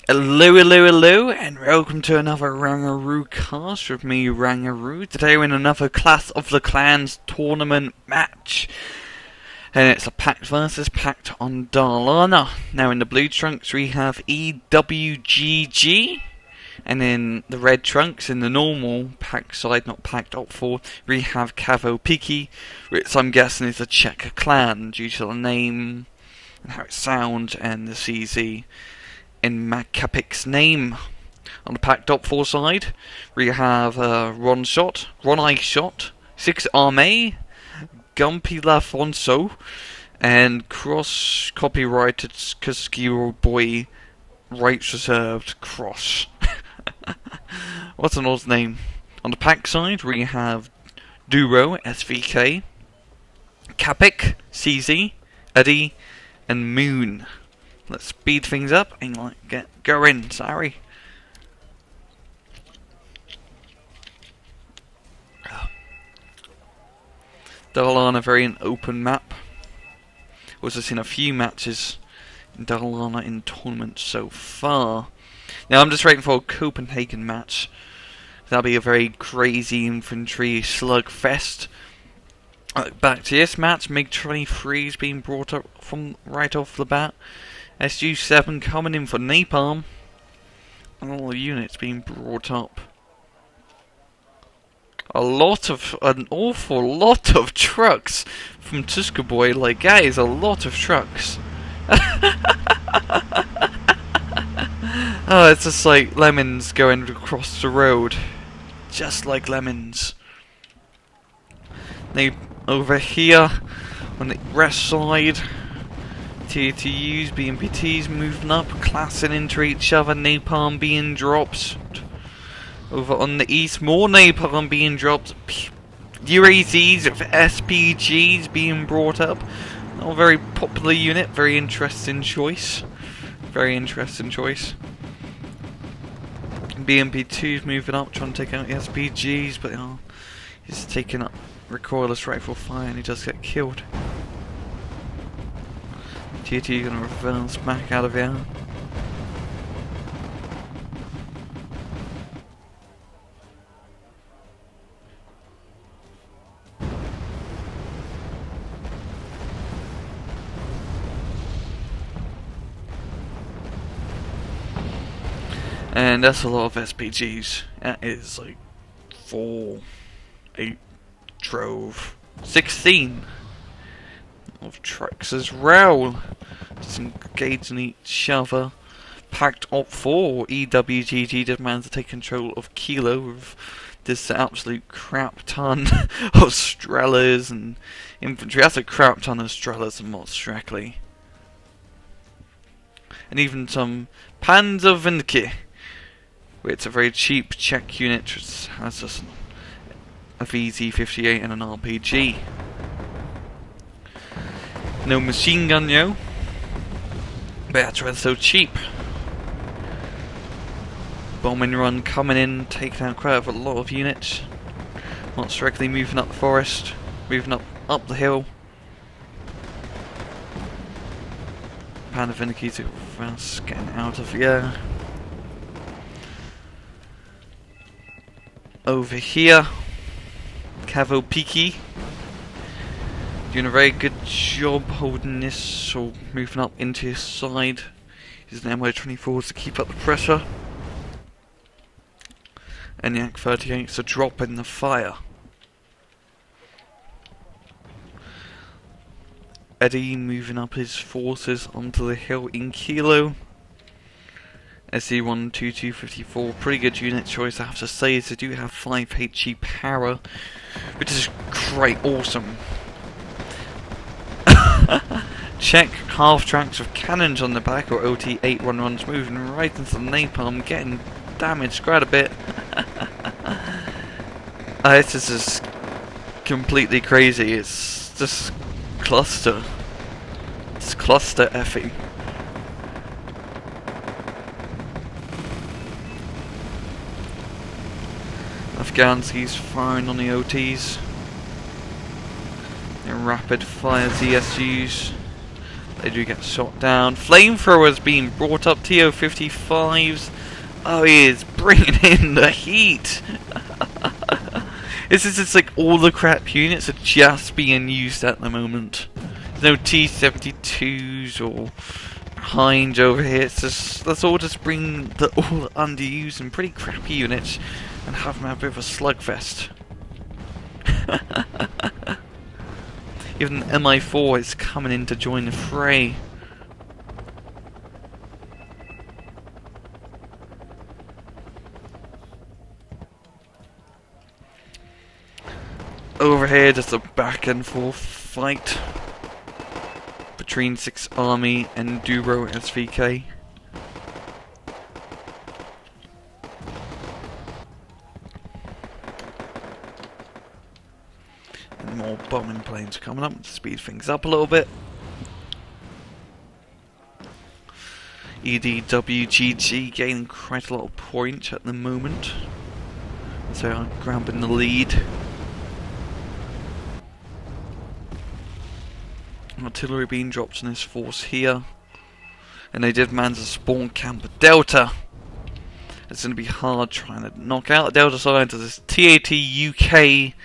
Hello, and welcome to another RANGROOCAST with me, Rangaroo. Today we're in another Clash of the Clans tournament match. And it's a Pact versus Pact on Darlana. Now in the blue trunks we have EWGG. And in the red trunks, in the normal Pact side, not Pact Opfor, we have Kavopici, which I'm guessing is a Czech clan due to the name and how it sounds and the CZ in MACAPEK's name. On the Pact Opfor side, we have OneEyeShot, 6 Arme, Gumpialfonso, and cross copyrighted Tschorchiboy, rights reserved cross. What's an odd name? On the Pact side, we have DurvoSVK, MACAPEK, CZ, Edie, and Moon. Let's speed things up and get going, sorry. Darlana, very an open map. Also seen a few matches in Darlana in tournaments so far. Now I'm just waiting for a Copenhagen match. That'll be a very crazy infantry slugfest. Back to this match, MiG-23 is being brought up from right off the bat. SU-7 coming in for napalm. And all the units being brought up. An awful lot of trucks from Tschorchiboy. Like, that is a lot of trucks. Oh, it's just like lemons going across the road. Just like lemons. Now, over here, on the west side, TTUs, BMPTs moving up, classing into each other, napalm being dropped. Over on the east, more napalm being dropped. UAZs with SPGs being brought up. A very popular unit, very interesting choice. Very interesting choice. BMP2's moving up, trying to take out the SPGs, but he's taking up recoilless rifle fire and he does get killed. TT gonna reverse back out of here. And that's a lot of SPGs. That is like 4, 8, 12, 16 of trucks as well. Just engaging each other. Pact Opfor, EWGG, just managed to take control of Kilo with this absolute crap ton of Strelas and infantry. That's a crap ton of Strelas and mods directly. And even some Panzervinke. It's a very cheap Czech unit, which has just a VZ-58 and an RPG. No machine gun, yo. But that's why it's so cheap. Bombing run coming in, taking out quite a lot of units. Not directly moving up the forest, moving up the hill. Panzervinke's fast getting out of here. Over here, Kavopici doing a very good job holding this, or moving up into his side. Using MO24s to keep up the pressure. And the Yak-38's a drop in the fire. Edie moving up his forces onto the hill in Kilo. SE-12254, pretty good unit choice I have to say, as they do have 5 HE power, which is great, awesome. Check half tracks with cannons on the back, or OT-811s moving right into the napalm, getting damaged quite a bit. This is just completely crazy, it's just cluster. It's cluster effing. Afghanski's firing on the OTs. They're rapid fire ZSUs. They do get shot down. Flamethrowers being brought up. TO-55s. Oh, he is bringing in the heat. This is just like all the crap units are just being used at the moment. There's no T-72s or Hinds over here. It's just, let's all just bring the all underused and pretty crappy units and have them have a bit of a slugfest. Even MI4 is coming in to join the fray. Over here, just a back and forth fight between 6th Army and DurvoSVK. And more bombing planes coming up to speed things up a little bit. EWGG gaining quite a lot of points at the moment, so I'm grabbing the lead. Artillery being dropped in this force here, and they did manage to spawn camp a Delta. It's going to be hard trying to knock out the Delta side as this TAT-UK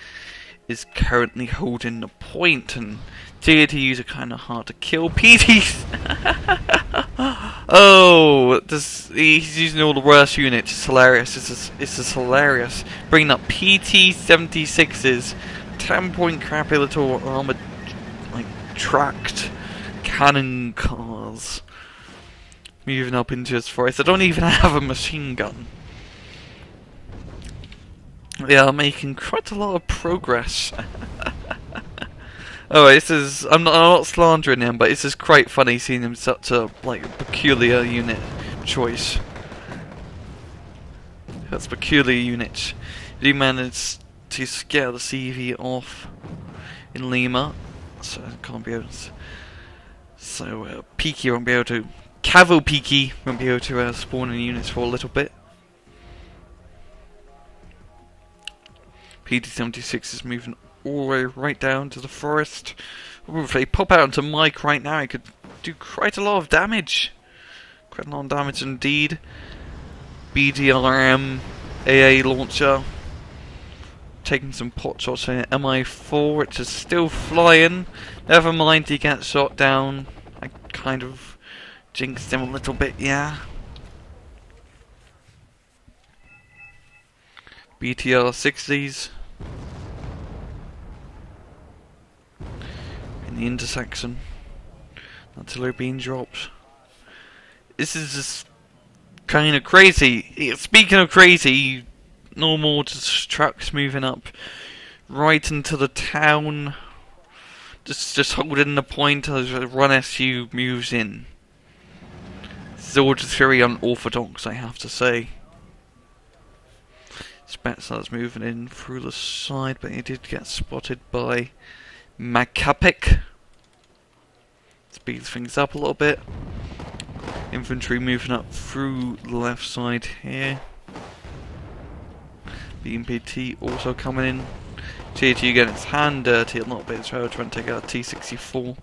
is currently holding the point, and TATUs are kind of hard to kill. PTs. Oh, he's using all the worst units. It's hilarious. It's just hilarious. Bringing up PT-76s, 10-point crappy little armored, like, tracked cannon cars. Moving up into his forest. I don't even have a machine gun. They are making quite a lot of progress. Oh, this is, I'm not slandering him, but it's just quite funny seeing him such a peculiar unit choice. That's peculiar unit. He managed to scare the CV off in Lima, so I can't be able to. So Peaky won't be able to. Kavopici won't be able to spawn in units for a little bit. PT-76 is moving all the way right down to the forest. Ooh, if they pop out onto Mike right now, it could do quite a lot of damage. Quite a lot of damage indeed. BDRM AA launcher taking some pot shots in MI4, which is still flying. Never mind, he gets shot down. I kind of jinxed him a little bit, yeah. BTR 60s in the intersection. Artillery being dropped. This is just kind of crazy. Speaking of crazy, normal just trucks moving up right into the town. Just holding the point as a run SU moves in. This is all just very unorthodox, I have to say. Spetsnaz moving in through the side, but he did get spotted by MACAPEK. Speeds things up a little bit. Infantry moving up through the left side here. BMPT also coming in. TAT getting its hand dirty a little bit as well, trying to take out a T-64.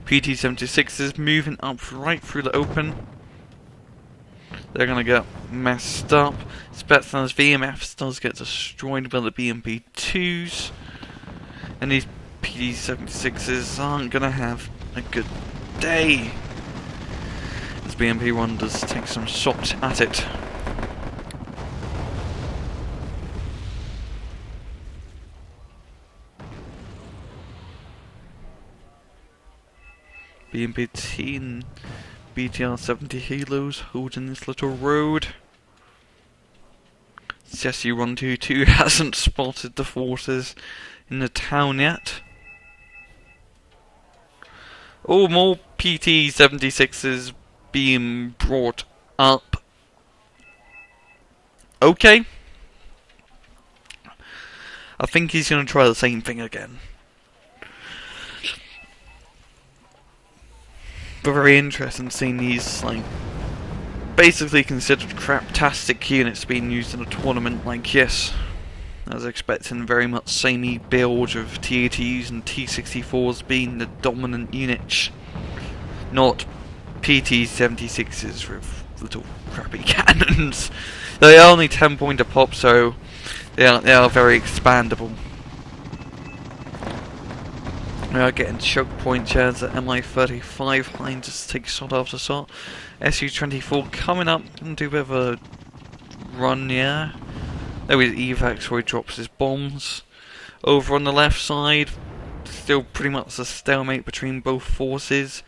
PT-76 is moving up right through the open. They're gonna get messed up. Spetsnaz VMFs does get destroyed by the BMP-2s. And these PT-76s aren't gonna have a good day. This BMP-1 does take some shots at it. BMP-T and BTR-70 Halos holding this little road. CSU-122 hasn't spotted the forces in the town yet. Oh, more PT-76s being brought up. Okay. I think he's going to try the same thing again. But very interesting seeing these, like, basically considered craptastic units being used in a tournament like this. I was expecting very much samey build of TATs and T64s being the dominant units, not PT76s with little crappy cannons. They are only 10-point a pop, so they are very expandable. We are getting choke point shares at MI35 Hine just take shot after shot. SU-24 coming up and do a bit of a run, yeah. There is Evax where he drops his bombs. Over on the left side, still pretty much a stalemate between both forces.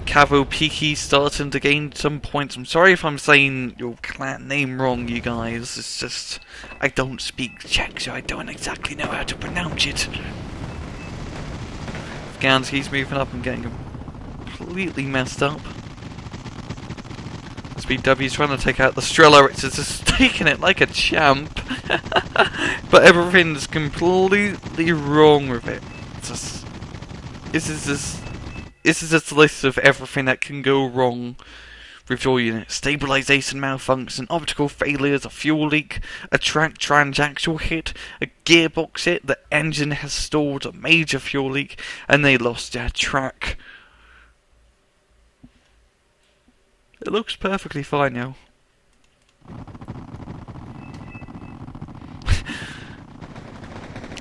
Kavopici starting to gain some points. I'm sorry if I'm saying your clan name wrong, you guys. It's just, I don't speak Czech, so I don't exactly know how to pronounce it. Gansky's moving up and getting completely messed up. SBW's trying to take out the Strela. It's just taking it like a champ. But everything's completely wrong with it. It's just, this is just a list of everything that can go wrong with your unit. Stabilization malfunction, optical failures, a fuel leak, a track transaxle hit, a gearbox hit, the engine has stalled, a major fuel leak, and they lost their track. It looks perfectly fine now.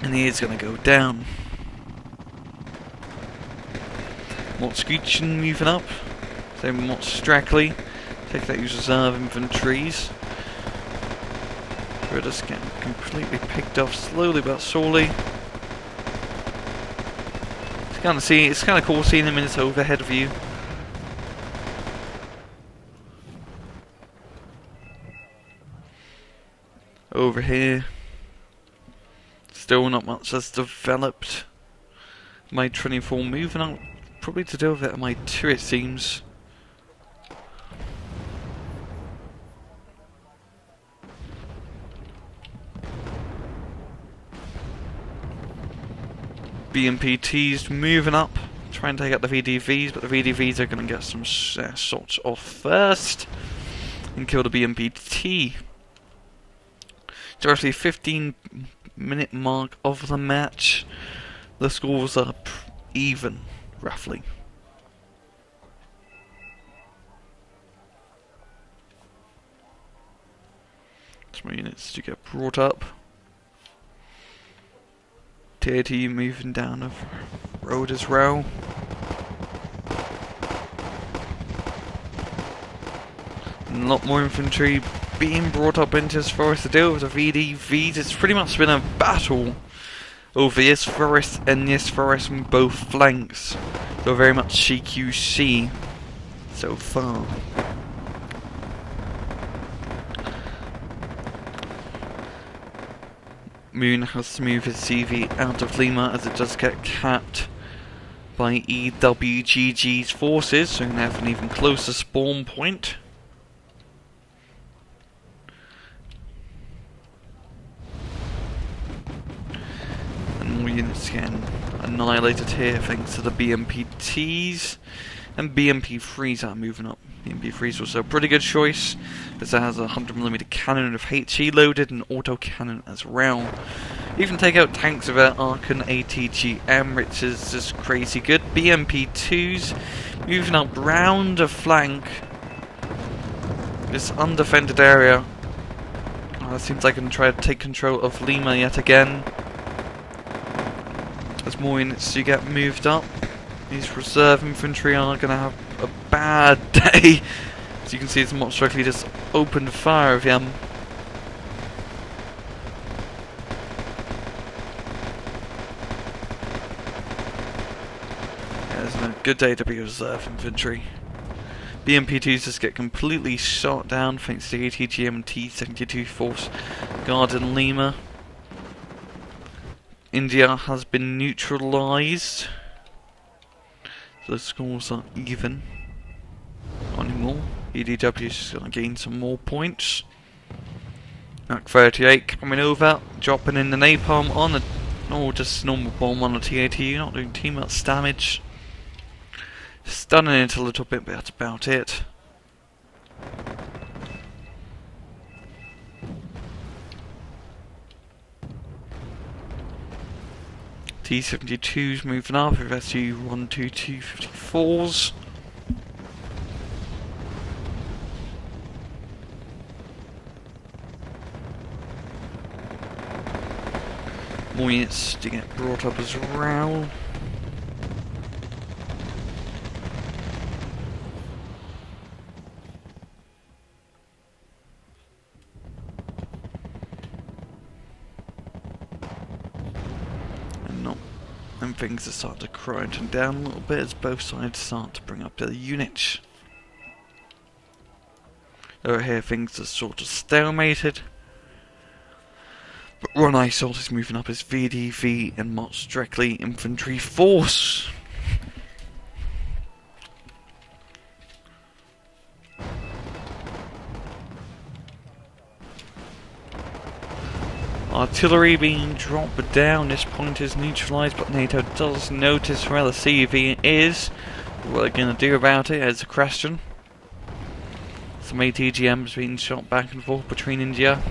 And he is going to go down. More screeching moving up. So more straggly. Take that use reserve inventories. We're just getting completely picked off slowly but surely. It's kind of cool seeing him in his overhead view. Over here, still not much has developed. My 24 moving out, probably to deal with it at my 2 it seems. BMPT's moving up, trying to take out the VDVs, but the VDVs are going to get some shots off first and kill the BMPT. Directly 15-minute mark of the match. The scores are even, roughly. Some units to get brought up. TAT moving down the road as well. A lot more infantry being brought up into this forest to deal with the VDVs. It's pretty much been a battle over this forest and this forest from both flanks. So very much CQC so far. Moon has to move his CV out of Lima as it does get capped by EWGG's forces, so we're going to have an even closer spawn point. And more units getting annihilated here thanks to the BMPTs. And BMP3s are moving up. BMP3 is also a pretty good choice, as it has a 100mm cannon of HE loaded and auto cannon as well. You can take out tanks of our Archon ATGM, which is just crazy good. BMP2s moving up round the flank. This undefended area. It seems like I can try to take control of Lima yet again. As more units do get moved up. These reserve infantry are going to have a bad day. As you can see, it's most likely just opened fire of them. Yeah, it's a good day to be reserve infantry. BMP2s just get completely shot down thanks to the ATGM and T-72 force guarding Lima. India has been neutralised. The scores are even. Not anymore. EDW is just going to gain some more points. Mac 38 coming over, dropping in the napalm on the. Oh, just normal bomb on the TAT, not doing too much damage. Stunning it a little bit, but that's about it. T-72's moving up with SU-122 54s. More units to get brought up as well. And things are starting to crunch down a little bit as both sides start to bring up their units. Over here things are sort of stalemated. But OneEyeShot is moving up his VDV and march directly infantry force. Artillery being dropped down. This point is neutralised, but NATO does notice where the CV is. What they're going to do about it is a question. Some ATGMs being shot back and forth between India.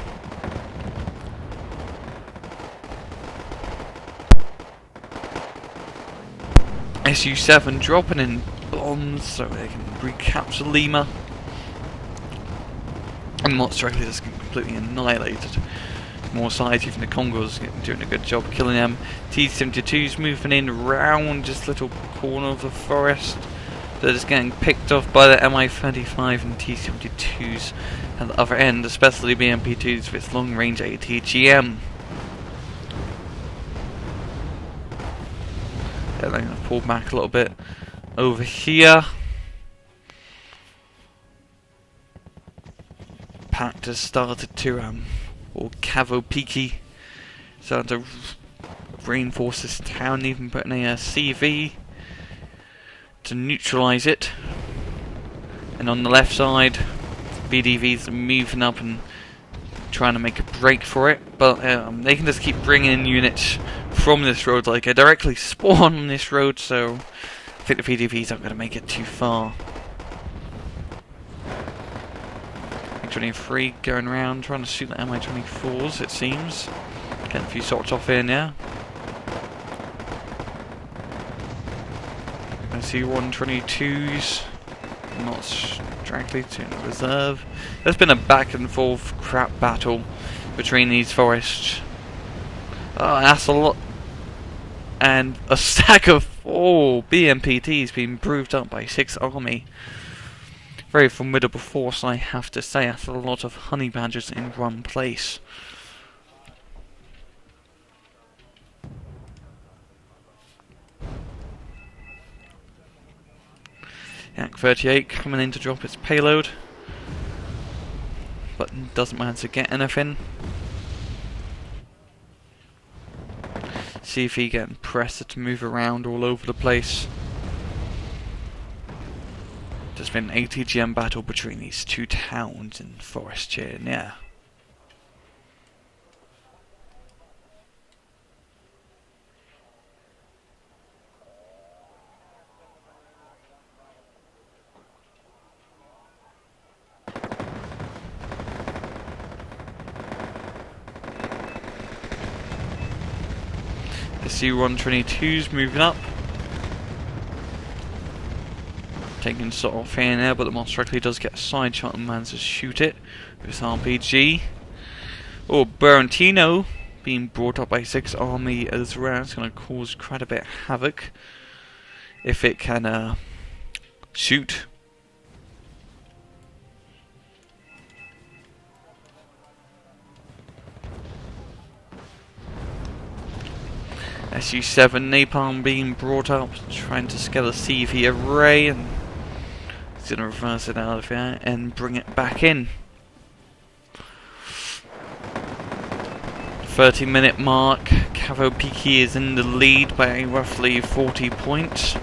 SU-7 dropping in bombs so they can recapture Lima. And not directly just completely annihilated. More sides, even the Congos doing a good job killing them. T-72's moving in round this little corner of the forest. They're just getting picked off by the Mi-35 and T-72's at the other end, especially BMP-2's with its long-range ATGM. They're going to pull back a little bit over here. Pact has started to or Kavopici starting to reinforce this town, even putting a CV to neutralise it. And on the left side, VDVs are moving up and trying to make a break for it, but they can just keep bringing in units from this road, like I directly spawn on this road, so I think the VDVs aren't going to make it too far. 23 going around trying to shoot the Mi-24s, it seems. Getting a few shots off here now. I see 122s, not directly to reserve. There's been a back and forth crap battle between these forests. That's a lot. And a stack of 4 BMPTs being proved up by 6 army. Very formidable force, I have to say, after a lot of honey badgers in one place. Yak 38 coming in to drop its payload, but doesn't manage to get anything. CV getting pressed to move around all over the place. There's been an ATGM battle between these two towns in forest here, yeah. The C-122's moving up. Taking sort of here and there, but the monster actually does get a side shot and manages to shoot it with his RPG. Oh, Barantino being brought up by 6 army as well. It's going to cause quite a bit of havoc if it can shoot. SU-7 Napalm being brought up, trying to scale a CV array, and he's going to reverse it out of here and bring it back in. 30-minute mark, Kavopici is in the lead by roughly 40 points.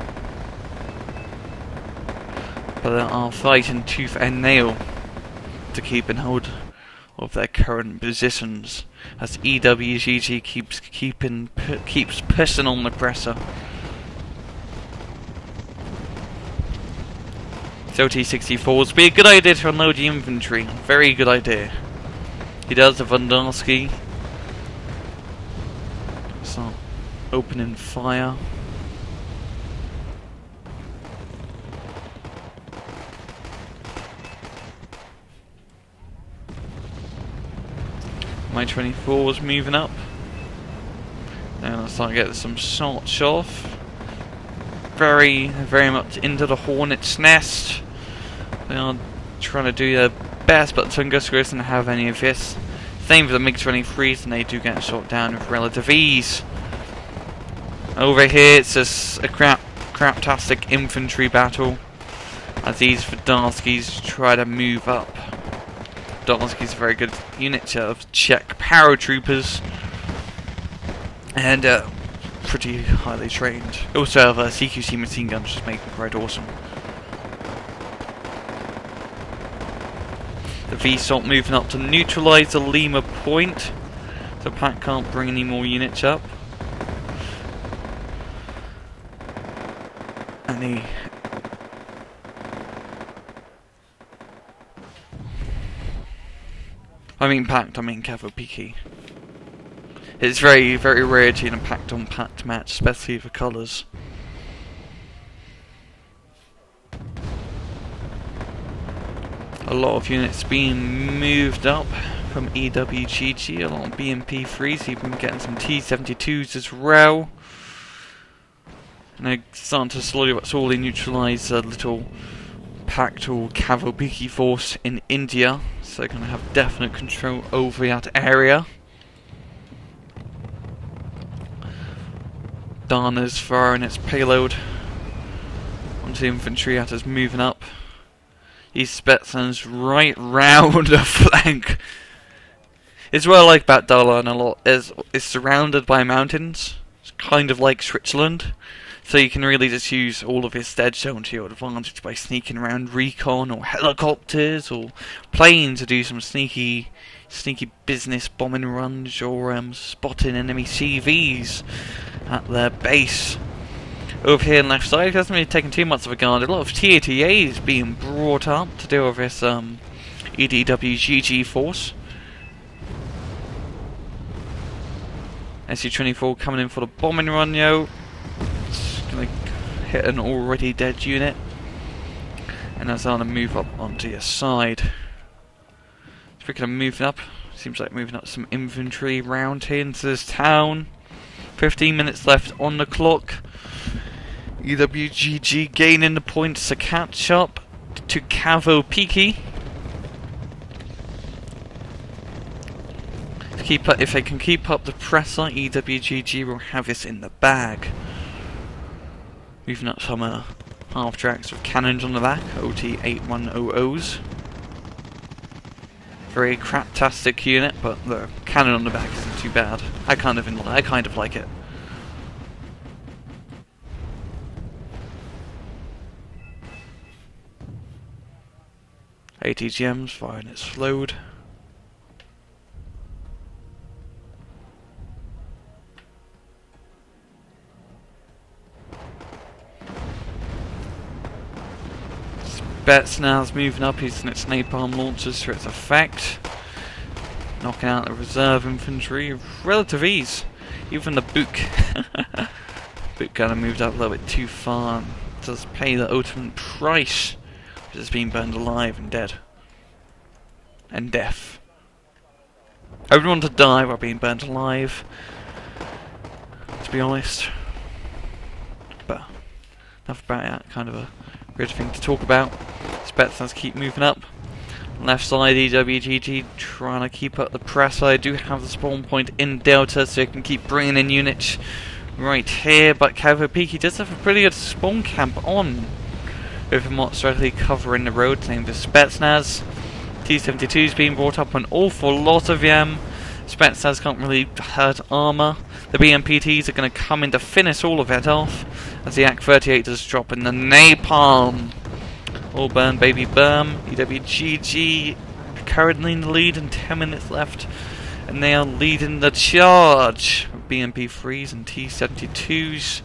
But they are fighting tooth and nail to keep in hold of their current positions, as EWGG keeps pushing on the presser. So T-64s be a good idea to unload the infantry. Very good idea. He does the Vandarsky. So, opening fire. My 24 is moving up. And I'll start getting some shots off. Very much into the hornet's nest. They are trying to do their best, but Tunguska doesn't have any of this. Same for the MiG-23s, and they do get shot down with relative ease. Over here, it's just a craptastic infantry battle as these Vandarskys try to move up. Vandarsky's a very good unit of Czech paratroopers and pretty highly trained. Also have a CQC machine gun, which is making quite awesome. The VSOT moving up to neutralise the Lima point, so Pact can't bring any more units up. And the Pact, I mean Kavopici. It's very rare to see a Pact on Pact match, especially for colours. A lot of units being moved up from EWGG, a lot of BMP3s, even getting some T-72s as well. And they're starting to slowly neutralise a little Pact or Kavopici force in India, so they're going to have definite control over that area. Dana's firing its payload onto the infantry that is moving up. These Spetsnaz right round the flank. It's what I like about Dalan a lot, is it's surrounded by mountains. It's kind of like Switzerland. So you can really just use all of his dead zone to your advantage by sneaking around recon or helicopters or planes to do some sneaky business bombing runs or spotting enemy CVs at their base. Over here on the left side, it hasn't really taken too much of a guard. A lot of TATAs being brought up to deal with this EWGG force. SU-24 coming in for the bombing run, yo. It's going to hit an already dead unit. And that's going to move up onto your side. Speaking of moving up, seems like moving up some infantry round here into this town. 15 minutes left on the clock. EWGG gaining the points to catch up to Kavopici. If they can keep up the pressure, EWGG will have this in the bag. Moving up some half tracks with cannons on the back, OT-8100s. Very craptastic unit, but the cannon on the back isn't too bad. I kind of like it. ATGM's firing its load. Spetsnaz moving up, using its napalm launchers for its effect. Knocking out the reserve infantry with relative ease. Even the Buk. Buk kind of moved up a little bit too far. Does pay the ultimate price. Is being burned alive and dead. And death. I wouldn't want to die while being burnt alive, to be honest. But enough about that, kind of a weird thing to talk about. Spetsnaz keep moving up. Left side, EWGG trying to keep up the press. I do have the spawn point in Delta, so you can keep bringing in units right here. But Kavopici does have a pretty good spawn camp on, with him not directly covering the road, named the Spetsnaz. T-72's being brought up an awful lot of them. Spetsnaz can't really hurt armour. The BMPTs are going to come in to finish all of it off, as the AK-38 does drop in the napalm. All burn, baby burn. EWGG currently in the lead and 10 minutes left, and they are leading the charge. BMP3s and T-72s.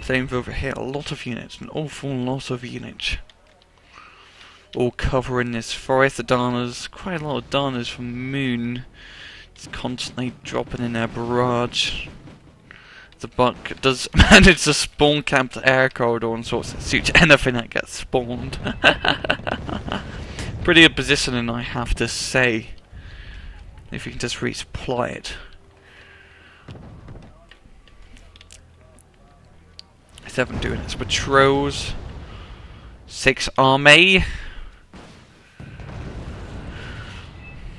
Same over here, a lot of units, an awful lot of units. All covering this forest. The Darners, quite a lot of Darners from Moon. Just constantly dropping in their barrage. The Buck does manage to spawn camp the air corridor and sorts of suit anything that gets spawned. Pretty good positioning, I have to say. If you can just resupply it. 7 doing its patrols. 6 army.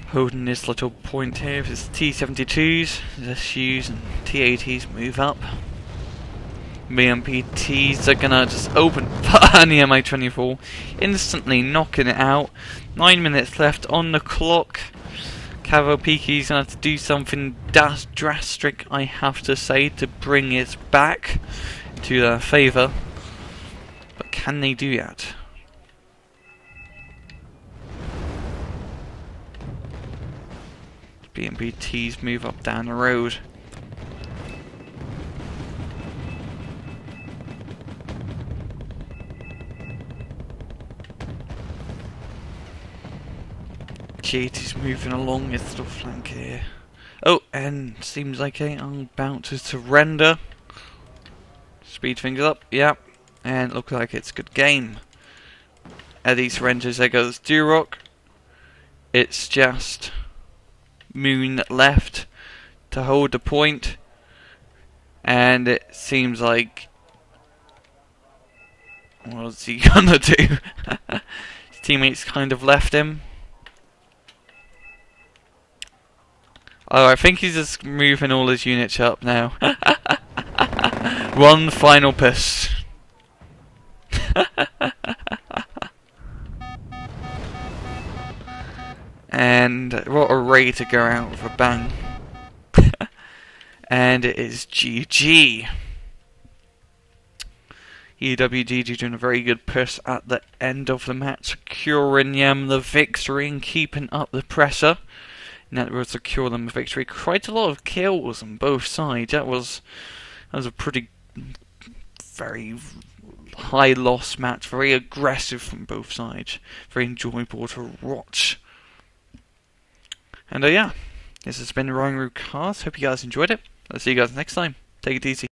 Holding this little point here with his T-72s, the SUs and T-80s move up. BMPTs are gonna just open fire on the MI-24, instantly knocking it out. 9 minutes left on the clock. Kavopici's gonna have to do something drastic, I have to say, to bring it back to their favour. But can they do that? BMPTs move up down the road. G80's moving along this little flank here. Oh, and seems like I'm about to surrender. Speed things up, yep. And looks like it's a good game. Eddie surrenders, there goes Duroc. It's just Moon left to hold the point, and it seems like, what's he gonna do? His teammates kind of left him. Oh, I think he's just moving all his units up now. One final push. And what a ready to go out with a bang. And it is GG. EWGG doing a very good push at the end of the match, securing them the victory and keeping up the pressure. And that will secure them the victory. Quite a lot of kills on both sides. That was a pretty very high loss match, very aggressive from both sides, very enjoyable to watch. And yeah, this has been RANGROOCAST. Hope you guys enjoyed it. I'll see you guys next time. Take it easy.